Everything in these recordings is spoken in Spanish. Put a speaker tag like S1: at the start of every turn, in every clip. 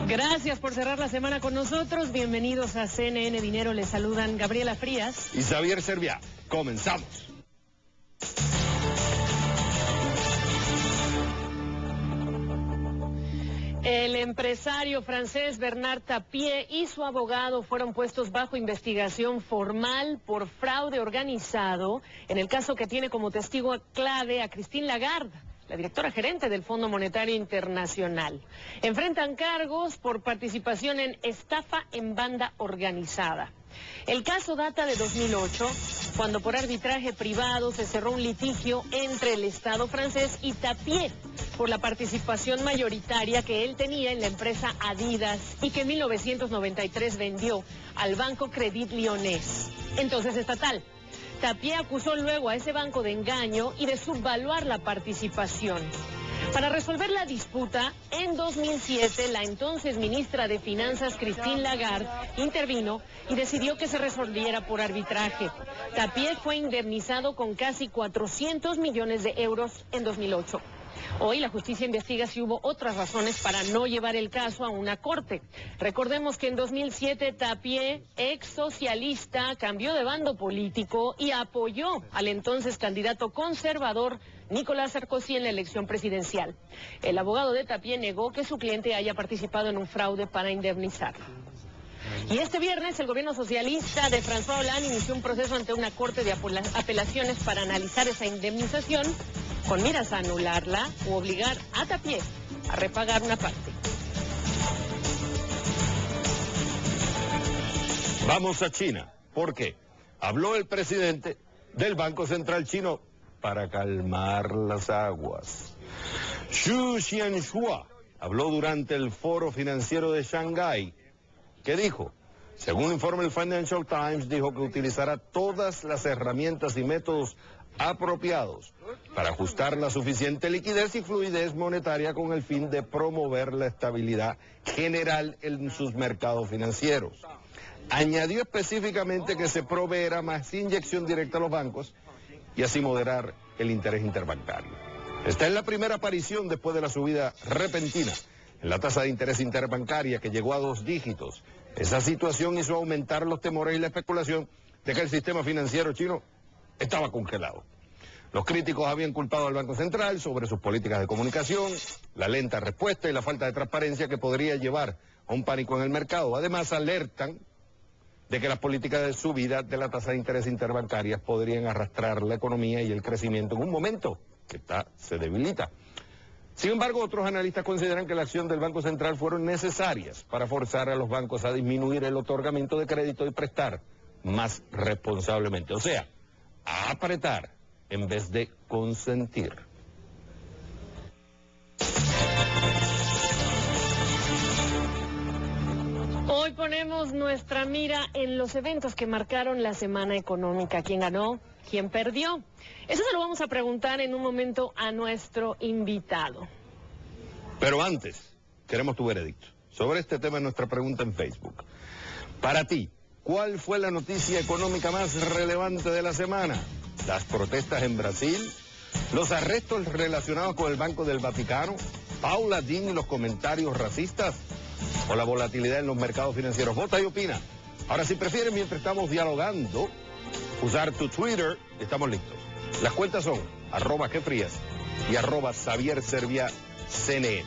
S1: Gracias por cerrar la semana con nosotros. Bienvenidos a CNN Dinero. Les saludan Gabriela Frías
S2: y Xavier Serviá. Comenzamos.
S1: El empresario francés Bernard Tapie y su abogado fueron puestos bajo investigación formal por fraude organizado en el caso que tiene como testigo clave a Christine Lagarde, la directora gerente del Fondo Monetario Internacional. Enfrentan cargos por participación en estafa en banda organizada. El caso data de 2008, cuando por arbitraje privado se cerró un litigio entre el Estado francés y Tapie por la participación mayoritaria que él tenía en la empresa Adidas y que en 1993 vendió al Banco Crédit Lyonnais, entonces estatal. Tapie acusó luego a ese banco de engaño y de subvaluar la participación. Para resolver la disputa, en 2007, la entonces ministra de Finanzas, Christine Lagarde, intervino y decidió que se resolviera por arbitraje. Tapie fue indemnizado con casi 400 millones de euros en 2008. Hoy la justicia investiga si hubo otras razones para no llevar el caso a una corte. Recordemos que en 2007 Tapie, ex socialista, cambió de bando político y apoyó al entonces candidato conservador Nicolas Sarkozy en la elección presidencial. El abogado de Tapie negó que su cliente haya participado en un fraude para indemnizarlo. Y este viernes el gobierno socialista de François Hollande inició un proceso ante una corte de apelaciones para analizar esa indemnización con miras a anularla u obligar a Tapie a repagar una parte.
S2: Vamos a China. ¿Por qué? Habló el presidente del Banco Central chino para calmar las aguas. Xu Xianhua habló durante el Foro Financiero de Shanghái. ¿Qué dijo? Según informa el Financial Times, dijo que utilizará todas las herramientas y métodos apropiados para ajustar la suficiente liquidez y fluidez monetaria con el fin de promover la estabilidad general en sus mercados financieros. Añadió específicamente que se proveerá más inyección directa a los bancos y así moderar el interés interbancario. Esta es la primera aparición después de la subida repentina en la tasa de interés interbancaria que llegó a 2 dígitos. Esa situación hizo aumentar los temores y la especulación de que el sistema financiero chino estaba congelado. Los críticos habían culpado al Banco Central sobre sus políticas de comunicación, la lenta respuesta y la falta de transparencia que podría llevar a un pánico en el mercado. Además, alertan de que las políticas de subida de la tasa de interés interbancaria podrían arrastrar la economía y el crecimiento en un momento que se debilita. Sin embargo, otros analistas consideran que la acción del Banco Central fueron necesarias para forzar a los bancos a disminuir el otorgamiento de crédito y prestar más responsablemente. O sea, a apretar en vez de consentir.
S1: Hoy ponemos nuestra mira en los eventos que marcaron la semana económica. ¿Quién ganó? ¿Quién perdió? Eso se lo vamos a preguntar en un momento a nuestro invitado.
S2: Pero antes, queremos tu veredicto. Sobre este tema, nuestra pregunta en Facebook. Para ti, ¿cuál fue la noticia económica más relevante de la semana? ¿Las protestas en Brasil? ¿Los arrestos relacionados con el Banco del Vaticano? ¿Paula Deen y los comentarios racistas? ¿O la volatilidad en los mercados financieros? Vota y opina. Ahora, si prefieren, mientras estamos dialogando, usar tu Twitter, estamos listos. Las cuentas son @Gfrías y @XavierServiaCNN.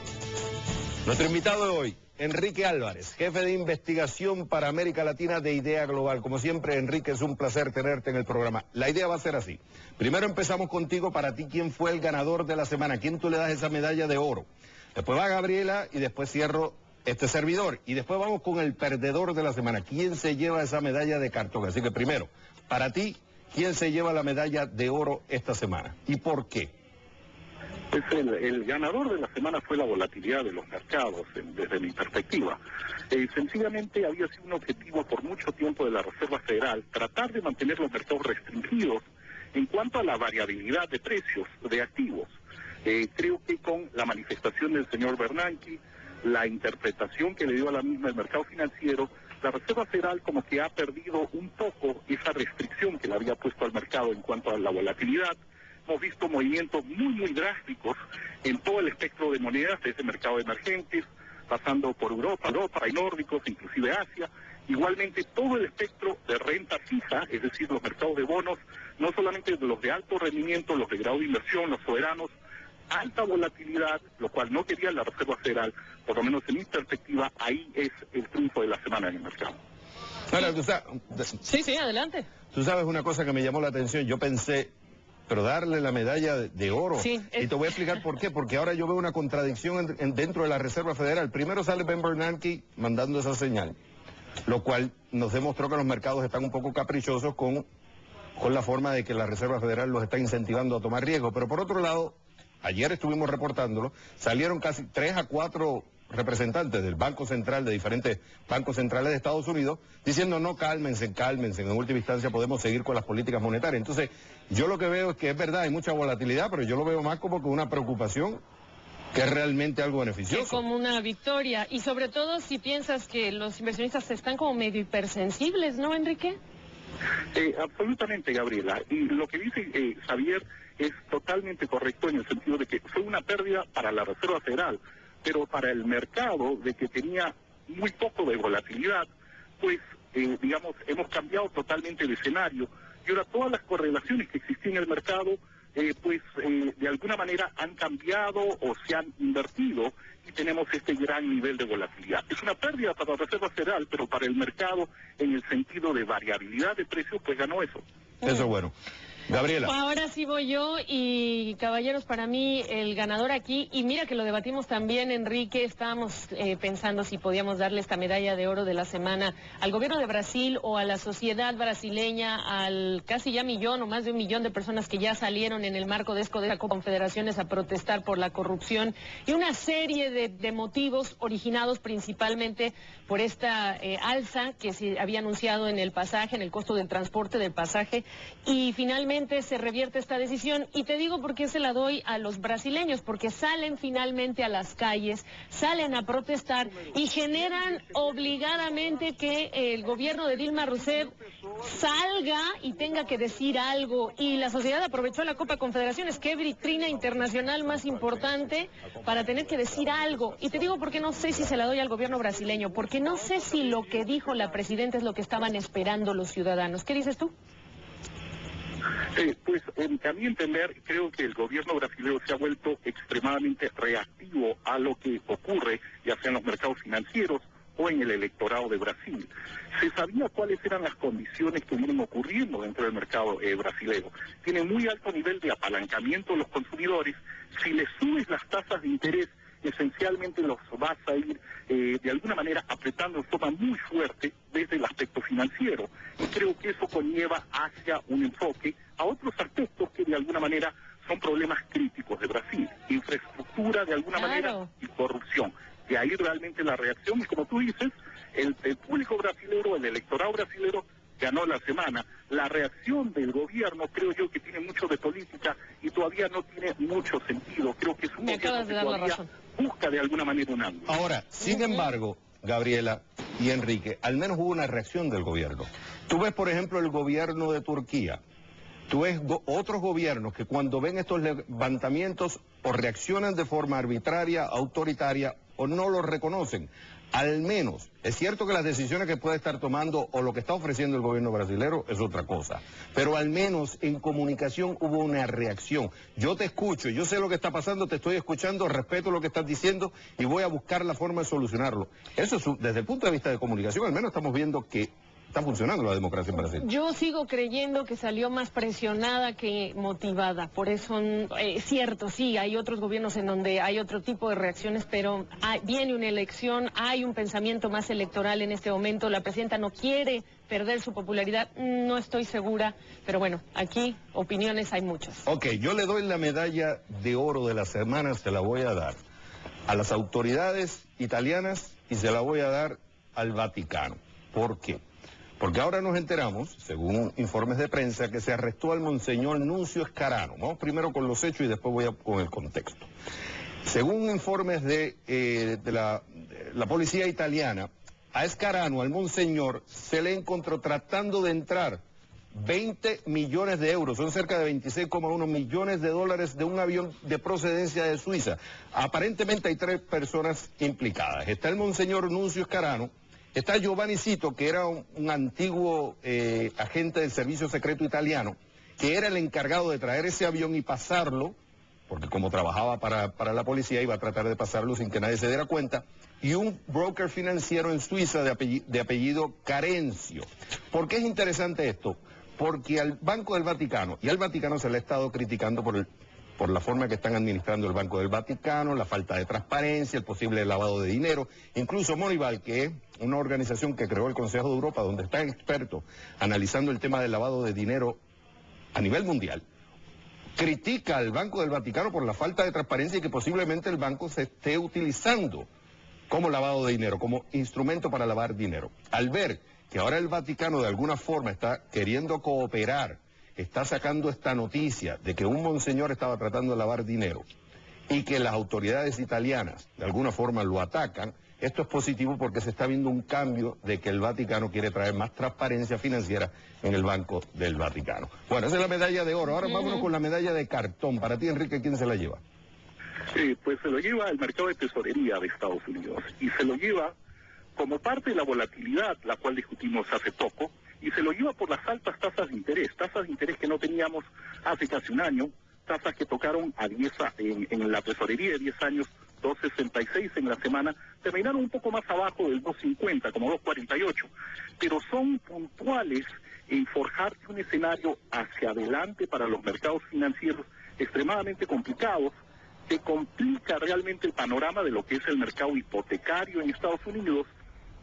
S2: Nuestro invitado de hoy, Enrique Álvarez, jefe de investigación para América Latina de Idea Global. Como siempre, Enrique, es un placer tenerte en el programa. La idea va a ser así. Primero empezamos contigo. Para ti, ¿quién fue el ganador de la semana? ¿Quién tú le das esa medalla de oro? Después va Gabriela y después cierro este servidor. Y después vamos con el perdedor de la semana. ¿Quién se lleva esa medalla de cartón? Así que primero, para ti, ¿quién se lleva la medalla de oro esta semana? ¿Y por qué?
S3: Pues el ganador de la semana fue la volatilidad de los mercados, desde mi perspectiva. Sencillamente había sido un objetivo por mucho tiempo de la Reserva Federal tratar de mantener los mercados restringidos en cuanto a la variabilidad de precios de activos. Creo que con la manifestación del señor Bernanke, la interpretación que le dio a la misma el mercado financiero, la Reserva Federal como que ha perdido un poco esa restricción que le había puesto al mercado en cuanto a la volatilidad. Hemos visto movimientos muy drásticos en todo el espectro de monedas, desde mercado de emergentes pasando por Europa y nórdicos, inclusive Asia. Igualmente todo el espectro de renta fija, es decir, los mercados de bonos, no solamente los de alto rendimiento, los de grado de inversión, los soberanos, alta volatilidad, lo cual no quería la Reserva Federal, por lo menos en mi perspectiva, ahí es el triunfo de la semana en el mercado.
S2: Ahora,
S1: Sí, adelante.
S2: Tú sabes una cosa que me llamó la atención, yo pensé, pero darle la medalla de oro.
S1: Sí,
S2: y te voy a explicar por qué, porque ahora yo veo una contradicción dentro de la Reserva Federal. Primero sale Ben Bernanke mandando esa señal, lo cual nos demostró que los mercados están un poco caprichosos con la forma de que la Reserva Federal los está incentivando a tomar riesgo. Pero por otro lado, ayer estuvimos reportándolo, salieron casi 3 a 4 representantes del Banco Central, de diferentes bancos centrales de Estados Unidos, diciendo no, cálmense, en última instancia podemos seguir con las políticas monetarias. Entonces, yo lo que veo es que es verdad, hay mucha volatilidad, pero yo lo veo más como que una preocupación que es realmente algo beneficioso.
S1: Es como una victoria, y sobre todo si piensas que los inversionistas están como medio hipersensibles, ¿no, Enrique?
S3: Absolutamente, Gabriela. Y lo que dice Javier es totalmente correcto en el sentido de que fue una pérdida para la Reserva Federal, pero para el mercado, de que tenía muy poco de volatilidad, pues, digamos, hemos cambiado totalmente el escenario. Y ahora todas las correlaciones que existían en el mercado, de alguna manera han cambiado o se han invertido y tenemos este gran nivel de volatilidad. Es una pérdida para la Reserva Federal, pero para el mercado, en el sentido de variabilidad de precios, pues ganó eso.
S2: Eso es bueno. Gabriela.
S1: Ahora sí voy yo y caballeros, para mí el ganador aquí, y mira que lo debatimos también, Enrique, estábamos pensando si podíamos darle esta medalla de oro de la semana al gobierno de Brasil o a la sociedad brasileña, al casi ya millón o más de 1 millón de personas que ya salieron en el marco de las confederaciones a protestar por la corrupción y una serie de motivos originados principalmente por esta alza que se había anunciado en el pasaje, en el costo del transporte del pasaje, y finalmente se revierte esta decisión. Y te digo por qué se la doy a los brasileños, porque salen finalmente a las calles, salen a protestar y generan obligadamente que el gobierno de Dilma Rousseff salga y tenga que decir algo. Y la sociedad aprovechó la Copa Confederaciones, qué vitrina internacional más importante para tener que decir algo. Y te digo porque no sé si se la doy al gobierno brasileño, porque no sé si lo que dijo la presidenta es lo que estaban esperando los ciudadanos. ¿Qué dices tú?
S3: A mi entender, creo que el gobierno brasileño se ha vuelto extremadamente reactivo a lo que ocurre, ya sea en los mercados financieros o en el electorado de Brasil. Se sabía cuáles eran las condiciones que vienen ocurriendo dentro del mercado brasileño. Tiene muy alto nivel de apalancamiento de los consumidores. Si le subes las tasas de interés, esencialmente los vas a ir de alguna manera apretando de forma muy fuerte desde el aspecto financiero. Y creo que eso conlleva hacia un enfoque a otros aspectos que de alguna manera son problemas críticos de Brasil. Infraestructura de alguna manera y corrupción. De ahí realmente la reacción, y como tú dices, el público brasilero, el electorado brasilero ganó la semana. La reacción del gobierno creo yo que tiene mucho de política y todavía no tiene mucho sentido. Creo que es un gobierno que todavía busca de alguna manera un ángulo.
S2: Ahora, sin embargo, Gabriela y Enrique, al menos hubo una reacción del gobierno. Tú ves, por ejemplo, el gobierno de Turquía. Tú ves otros gobiernos que cuando ven estos levantamientos o reaccionan de forma arbitraria, autoritaria o no los reconocen. Al menos, es cierto que las decisiones que puede estar tomando o lo que está ofreciendo el gobierno brasilero es otra cosa, pero al menos en comunicación hubo una reacción. Yo te escucho, yo sé lo que está pasando, te estoy escuchando, respeto lo que estás diciendo y voy a buscar la forma de solucionarlo. Eso es, desde el punto de vista de comunicación, al menos estamos viendo que está funcionando la democracia en Brasil.
S1: Yo sigo creyendo que salió más presionada que motivada. Por eso, es cierto, sí, hay otros gobiernos en donde hay otro tipo de reacciones, pero viene una elección, hay un pensamiento más electoral en este momento. La presidenta no quiere perder su popularidad, no estoy segura, pero bueno, aquí opiniones hay muchas.
S2: Ok, yo le doy la medalla de oro de la semana, se la voy a dar a las autoridades italianas y se la voy a dar al Vaticano. ¿Por qué? Porque ahora nos enteramos, según informes de prensa, que se arrestó al monseñor Nunzio Scarano. Vamos primero con los hechos y después voy con el contexto. Según informes de la policía italiana, a Scarano, al monseñor, se le encontró tratando de entrar 20 millones de euros, son cerca de 26,1 millones de dólares de un avión de procedencia de Suiza. Aparentemente hay 3 personas implicadas. Está el monseñor Nuncio Scarano, está Giovanni Cito, que era un antiguo agente del servicio secreto italiano, que era el encargado de traer ese avión y pasarlo, porque como trabajaba para la policía iba a tratar de pasarlo sin que nadie se diera cuenta, y un broker financiero en Suiza de apellido Carencio. ¿Por qué es interesante esto? Porque al Banco del Vaticano, y al Vaticano se le ha estado criticando por la forma que están administrando el Banco del Vaticano, la falta de transparencia, el posible lavado de dinero, incluso Moneyball, que es una organización que creó el Consejo de Europa, donde están expertos analizando el tema del lavado de dinero a nivel mundial, critica al Banco del Vaticano por la falta de transparencia y que posiblemente el banco se esté utilizando como lavado de dinero, como instrumento para lavar dinero. Al ver que ahora el Vaticano de alguna forma está queriendo cooperar, está sacando esta noticia de que un monseñor estaba tratando de lavar dinero y que las autoridades italianas de alguna forma lo atacan, esto es positivo porque se está viendo un cambio de que el Vaticano quiere traer más transparencia financiera en el Banco del Vaticano. Bueno, esa es la medalla de oro. Ahora vámonos con la medalla de cartón. Para ti, Enrique, ¿quién se la lleva?
S3: Pues se lo lleva el mercado de tesorería de Estados Unidos y se lo lleva como parte de la volatilidad, la cual discutimos hace poco, y se lo lleva por las altas tasas de interés que no teníamos hace casi un año, tasas que tocaron a 10 en la tesorería de 10 años, 2.66 en la semana, terminaron un poco más abajo del 2.50, como 2.48, pero son puntuales en forjar un escenario hacia adelante para los mercados financieros extremadamente complicados, que complica realmente el panorama de lo que es el mercado hipotecario en Estados Unidos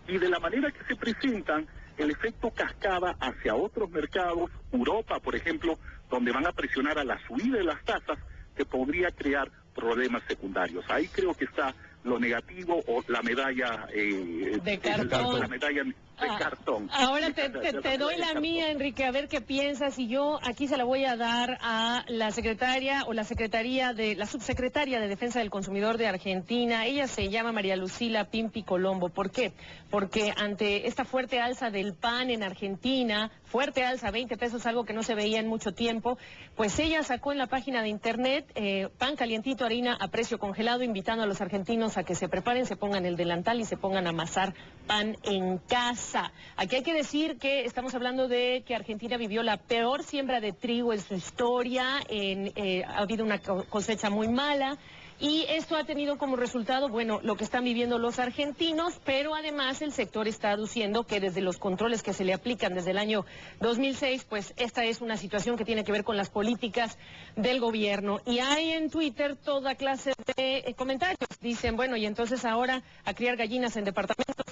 S3: y de la manera que se presentan el efecto cascada hacia otros mercados, Europa, por ejemplo, donde van a presionar a la subida de las tasas, que podría crear problemas secundarios. Ahí creo que está lo negativo o la medalla
S1: de cartón.
S3: La medalla de cartón.
S1: Ahora te doy la mía, Enrique, a ver qué piensas. Y yo aquí se la voy a dar a la secretaria o la subsecretaria de Defensa del Consumidor de Argentina. Ella se llama María Lucila Pimpi Colombo. ¿Por qué? Porque ante esta fuerte alza del pan en Argentina, fuerte alza, 20 pesos, algo que no se veía en mucho tiempo, pues ella sacó en la página de internet pan calientito, harina a precio congelado, invitando a los argentinos a que se preparen, se pongan el delantal y se pongan a amasar pan en casa. Aquí hay que decir que estamos hablando de que Argentina vivió la peor siembra de trigo en su historia, ha habido una cosecha muy mala. Y esto ha tenido como resultado, bueno, lo que están viviendo los argentinos, pero además el sector está aduciendo que desde los controles que se le aplican desde el año 2006, pues esta es una situación que tiene que ver con las políticas del gobierno. Y hay en Twitter toda clase de comentarios. Dicen, bueno, y entonces ahora a criar gallinas en departamentos